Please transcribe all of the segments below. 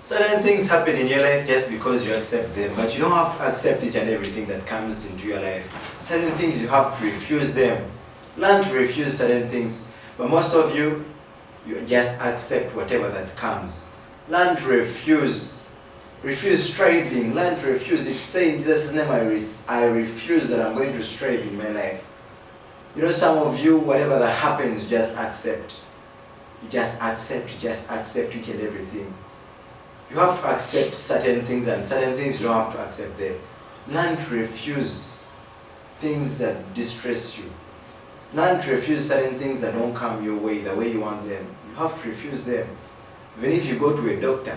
Certain things happen in your life just because you accept them, but you don't have to accept each and everything that comes into your life. Certain things you have to refuse them. Learn to refuse certain things, but most of you just accept whatever that comes. Learn to refuse. Refuse striving. Learn to refuse it. Say in Jesus' name, I refuse that I'm going to strive in my life. You know, some of you, whatever that happens, you just accept. You just accept each and everything. You have to accept certain things, and certain things you don't have to accept them. Learn to refuse things that distress you. Learn to refuse certain things that don't come your way, the way you want them. You have to refuse them. Even if you go to a doctor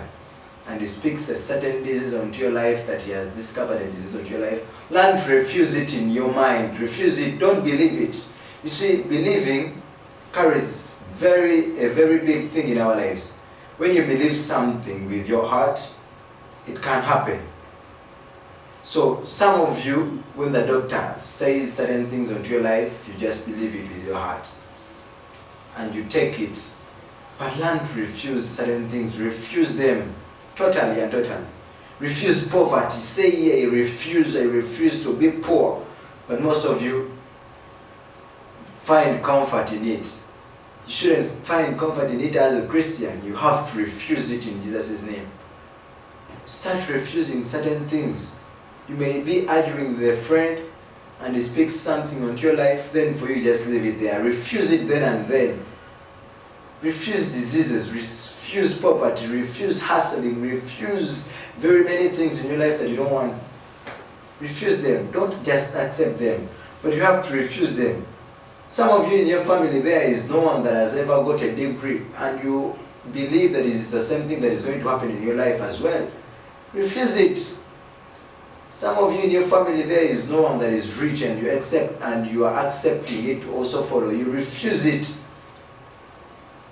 and he speaks a certain disease onto your life, that he has discovered a disease onto your life, learn to refuse it in your mind. Refuse it. Don't believe it. You see, believing carries a very big thing in our lives. When you believe something with your heart, it can happen. So some of you, when the doctor says certain things onto your life, you just believe it with your heart. And you take it. But learn to refuse certain things. Refuse them totally and totally. Refuse poverty. Say, yeah, I refuse to be poor. But most of you find comfort in it. You shouldn't find comfort in it as a Christian. You have to refuse it in Jesus' name. Start refusing certain things. You may be arguing with a friend and he speaks something onto your life, then for you just leave it there. Refuse it then and then. Refuse diseases, refuse poverty, refuse hustling, refuse very many things in your life that you don't want. Refuse them. Don't just accept them, but you have to refuse them. Some of you in your family, there is no one that has ever got a degree, and you believe that it is the same thing that is going to happen in your life as well. Refuse it. Some of you in your family, there is no one that is rich, and you are accepting it to also follow you. Refuse it.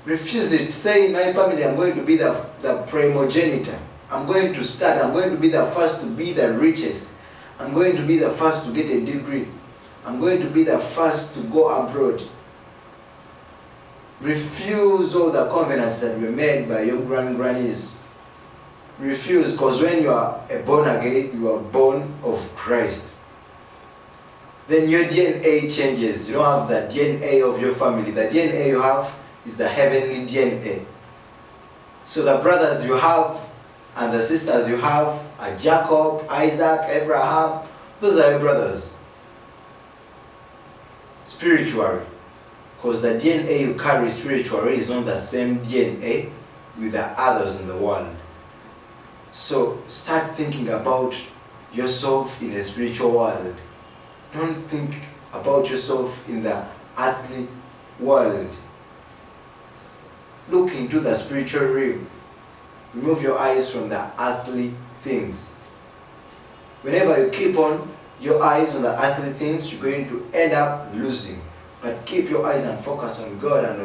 Refuse it. Say, in my family, I'm going to be the primogenitor. I'm going to be the first to be the richest. I'm going to be the first to get a degree. I'm going to be the first to go abroad. Refuse all the covenants that were made by your grannies. Refuse, because when you are born again, you are born of Christ. Then your DNA changes. You don't have the DNA of your family. The DNA you have is the heavenly DNA. So the brothers you have and the sisters you have are Jacob, Isaac, Abraham. Those are your brothers. Spiritually. Because the DNA you carry spiritually is not the same DNA with the others in the world. So start thinking about yourself in the spiritual world. Don't think about yourself in the earthly world. Look into the spiritual realm. Remove your eyes from the earthly things. Whenever you keep on your eyes on the earthly things, you're going to end up losing. But keep your eyes and focus on God and